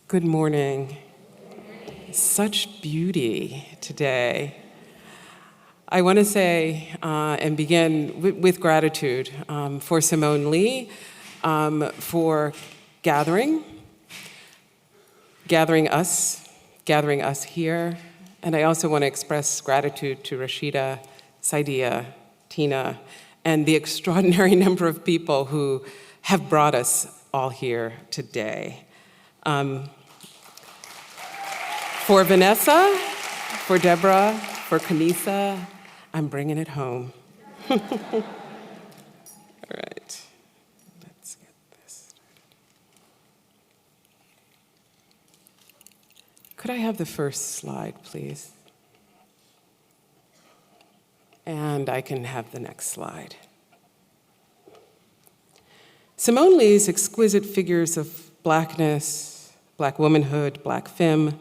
Good morning. Such beauty today. I want to say and begin with gratitude for Simone Leigh for gathering us here. And I also want to express gratitude to Rashida, Saidia, Tina, and the extraordinary number of people who have brought us all here today. For Vanessa, for Deborah, for Kanisa, I'm bringing it home. All right, let's get this started. Could I have the first slide, please? And I can have the next slide. Simone Leigh's exquisite figures of blackness, black womanhood, black femme,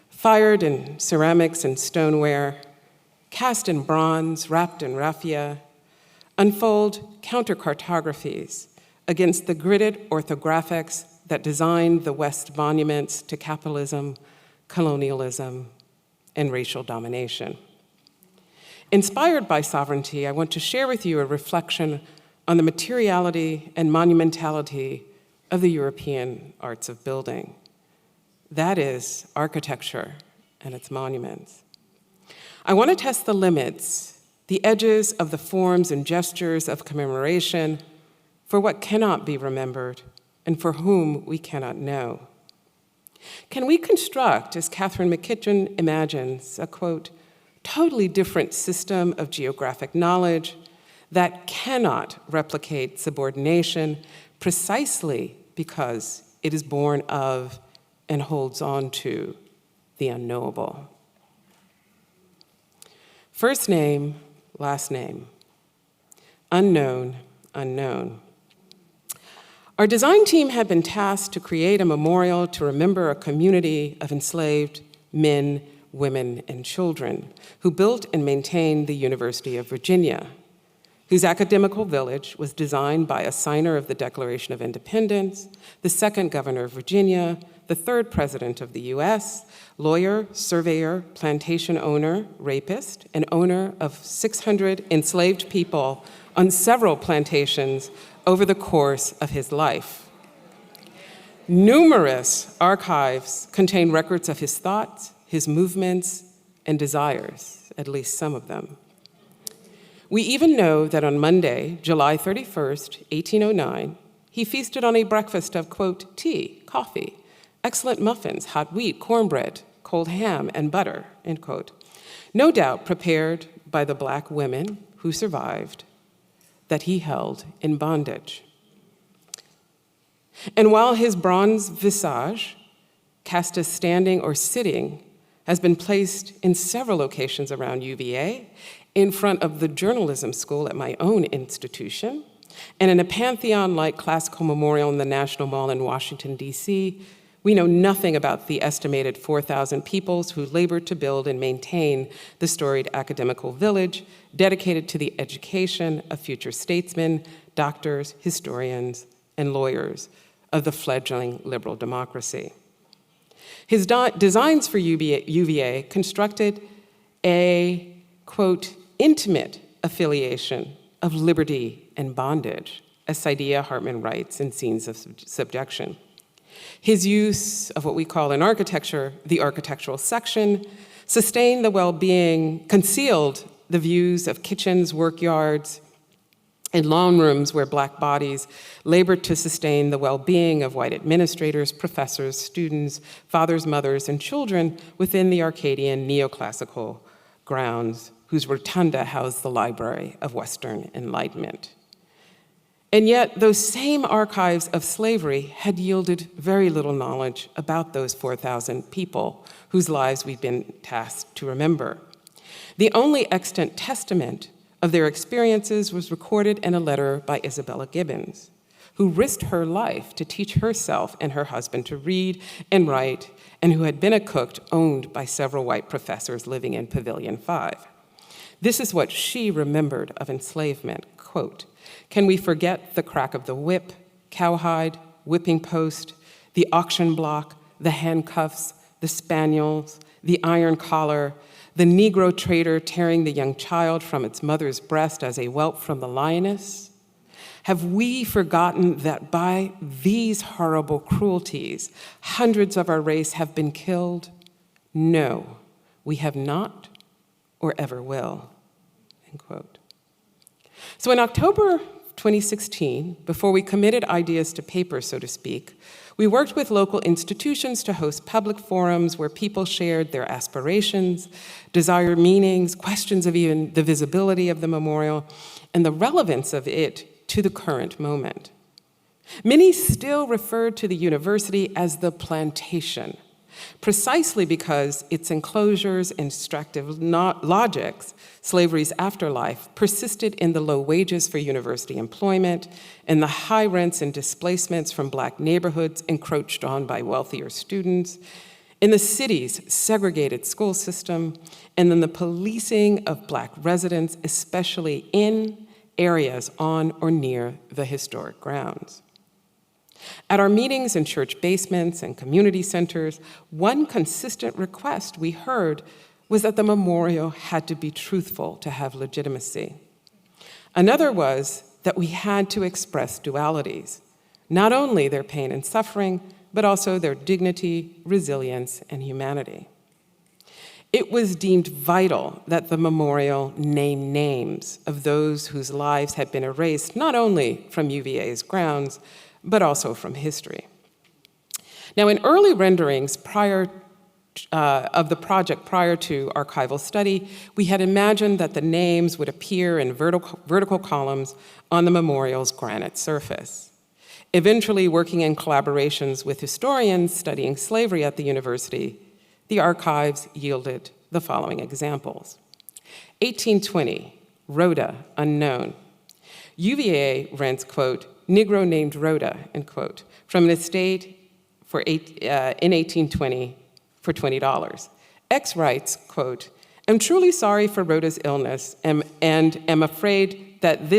fired in ceramics and stoneware, cast in bronze, wrapped in raffia, unfold counter-cartographies against the gridded orthographics that designed the West monuments to capitalism, colonialism, and racial domination. Inspired by sovereignty, I want to share with you a reflection on the materiality and monumentality of the European arts of building. That is architecture and its monuments. I want to test the limits, the edges of the forms and gestures of commemoration for what cannot be remembered and for whom we cannot know. Can we construct, as Catherine McKitchen imagines, a, quote, totally different system of geographic knowledge that cannot replicate subordination precisely because it is born of and holds on to the unknowable? First name, last name. Unknown, unknown. Our design team had been tasked to create a memorial to remember a community of enslaved men, women, and children who built and maintained the University of Virginia, whose academical village was designed by a signer of the Declaration of Independence, the second governor of Virginia, the third president of the US, lawyer, surveyor, plantation owner, rapist, and owner of 600 enslaved people on several plantations over the course of his life. Numerous archives contain records of his thoughts, his movements, and desires, at least some of them. We even know that on Monday, July 31st, 1809, he feasted on a breakfast of, quote, tea, coffee, excellent muffins, hot wheat, cornbread, cold ham, and butter, end quote. No doubt prepared by the black women who survived, that he held in bondage. And while his bronze visage, cast as standing or sitting, has been placed in several locations around UVA, in front of the journalism school at my own institution, and in a Pantheon-like classical memorial in the National Mall in Washington, DC, we know nothing about the estimated 4,000 peoples who labored to build and maintain the storied academical village dedicated to the education of future statesmen, doctors, historians, and lawyers of the fledgling liberal democracy. His designs for UVA constructed a, quote, intimate affiliation of liberty and bondage, as Saidia Hartman writes in Scenes of Subjection. His use of what we call in architecture the architectural section sustained the well-being, concealed the views of kitchens, workyards, and lawn rooms where black bodies labored to sustain the well-being of white administrators, professors, students, fathers, mothers, and children within the Arcadian neoclassical grounds whose rotunda housed the Library of Western Enlightenment. And yet, those same archives of slavery had yielded very little knowledge about those 4,000 people whose lives we've been tasked to remember. The only extant testament of their experiences was recorded in a letter by Isabella Gibbons, who risked her life to teach herself and her husband to read and write, and who had been a cook owned by several white professors living in Pavilion 5. This is what she remembered of enslavement, quote, "Can we forget the crack of the whip, cowhide, whipping post, the auction block, the handcuffs, the spaniels, the iron collar, the Negro trader tearing the young child from its mother's breast as a whelp from the lioness? Have we forgotten that by these horrible cruelties, hundreds of our race have been killed? No, we have not or ever will, end quote. So in October 2016, before we committed ideas to paper, so to speak, we worked with local institutions to host public forums where people shared their aspirations, desired meanings, questions of even the visibility of the memorial, and the relevance of it to the current moment. Many still referred to the university as the plantation, precisely because its enclosures and extractive logics, slavery's afterlife, persisted in the low wages for university employment and the high rents and displacements from Black neighborhoods encroached on by wealthier students, in the city's segregated school system, and in the policing of Black residents, especially in areas on or near the historic grounds. At our meetings in church basements and community centers, one consistent request we heard was that the memorial had to be truthful to have legitimacy. Another was that we had to express dualities, not only their pain and suffering, but also their dignity, resilience, and humanity. It was deemed vital that the memorial name names of those whose lives had been erased not only from UVA's grounds, but also from history. Now, in early renderings of the project prior to archival study, we had imagined that the names would appear in vertical columns on the memorial's granite surface. Eventually, working in collaborations with historians studying slavery at the university, the archives yielded the following examples. 1820, Rhoda, unknown. UVA rents, quote, Negro named Rhoda, end quote, from an estate in 1820 for $20. X writes, quote, I'm truly sorry for Rhoda's illness and am afraid that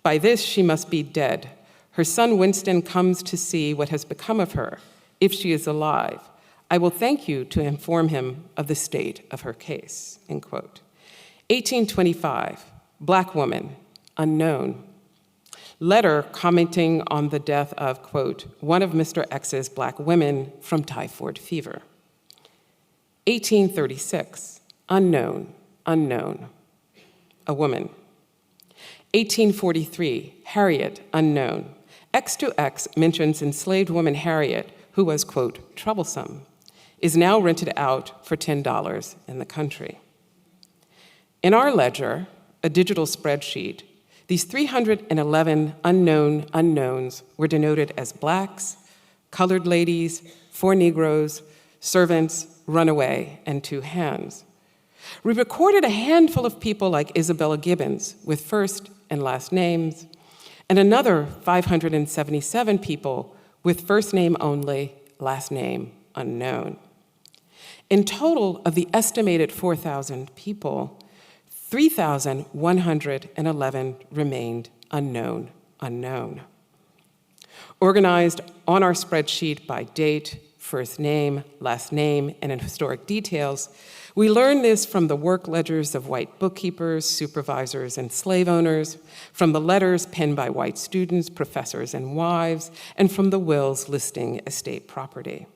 by this she must be dead. Her son Winston comes to see what has become of her, if she is alive. I will thank you to inform him of the state of her case, end quote. 1825, Black woman, unknown. Letter commenting on the death of, quote, one of Mr. X's Black women from typhoid fever. 1836, unknown, a woman. 1843, Harriet, unknown. X to X mentions enslaved woman Harriet, who was, quote, troublesome, is now rented out for $10 in the country. In our ledger, a digital spreadsheet, these 311 unknown unknowns were denoted as Blacks, colored ladies, 4 Negroes, servants, runaway, and 2 hands. We recorded a handful of people like Isabella Gibbons with first and last names, and another 577 people with first name only, last name unknown. In total, of the estimated 4,000 people, 3,111 remained unknown. Organized on our spreadsheet by date, first name, last name, and in historic details, we learned this from the work ledgers of white bookkeepers, supervisors, and slave owners, from the letters penned by white students, professors, and wives, and from the wills listing estate property.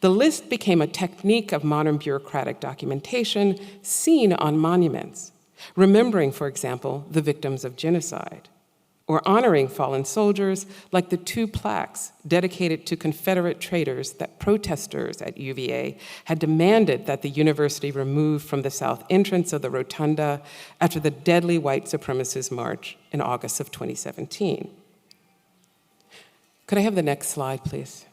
The list became a technique of modern bureaucratic documentation seen on monuments, remembering, for example, the victims of genocide, or honoring fallen soldiers like the 2 plaques dedicated to Confederate traitors that protesters at UVA had demanded that the university remove from the south entrance of the rotunda after the deadly white supremacist march in August of 2017. Could I have the next slide, please?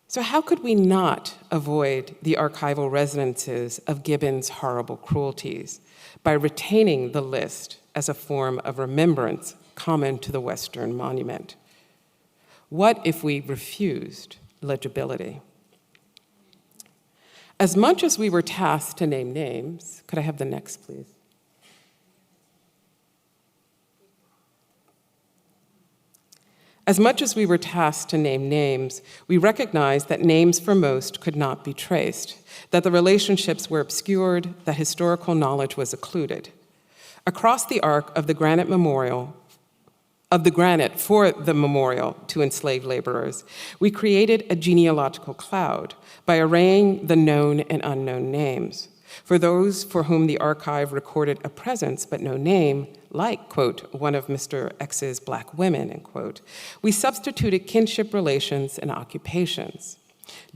So how could we not avoid the archival resonances of Gibbons' horrible cruelties by retaining the list as a form of remembrance common to the Western monument? What if we refused legibility? As much as we were tasked to name names, could I have the next, please? As much as we were tasked to name names, we recognized that names for most could not be traced, that the relationships were obscured, that historical knowledge was occluded. Across the arc of the granite for the memorial to enslaved laborers, we created a genealogical cloud by arraying the known and unknown names. For those for whom the archive recorded a presence but no name, like, quote, one of Mr. X's black women, end quote, we substituted kinship relations and occupations.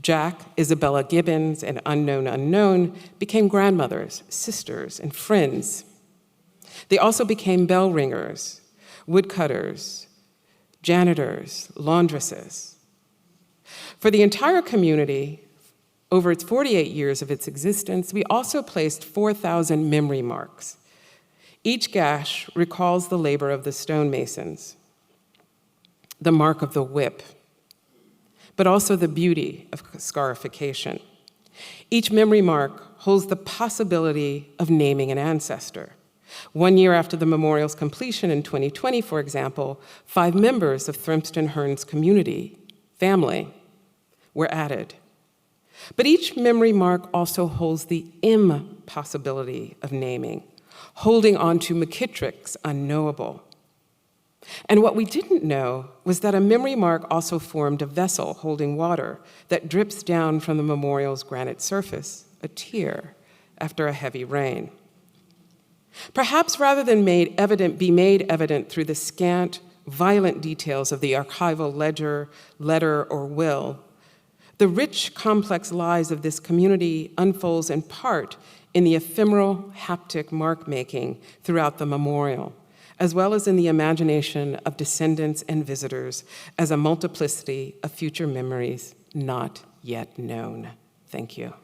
Jack, Isabella Gibbons, and unknown became grandmothers, sisters, and friends. They also became bell ringers, woodcutters, janitors, laundresses. For the entire community, over its 48 years of its existence, we also placed 4,000 memory marks. Each gash recalls the labor of the stonemasons, the mark of the whip, but also the beauty of scarification. Each memory mark holds the possibility of naming an ancestor. 1 year after the memorial's completion in 2020, for example, 5 members of Thrimston Hearn's family were added. But each memory mark also holds the impossibility of naming, holding on to McKittrick's unknowable. And what we didn't know was that a memory mark also formed a vessel holding water that drips down from the memorial's granite surface, a tear, after a heavy rain. Perhaps rather than be made evident through the scant, violent details of the archival ledger, letter, or will, the rich, complex lives of this community unfolds in part in the ephemeral, haptic mark-making throughout the memorial, as well as in the imagination of descendants and visitors as a multiplicity of future memories not yet known. Thank you.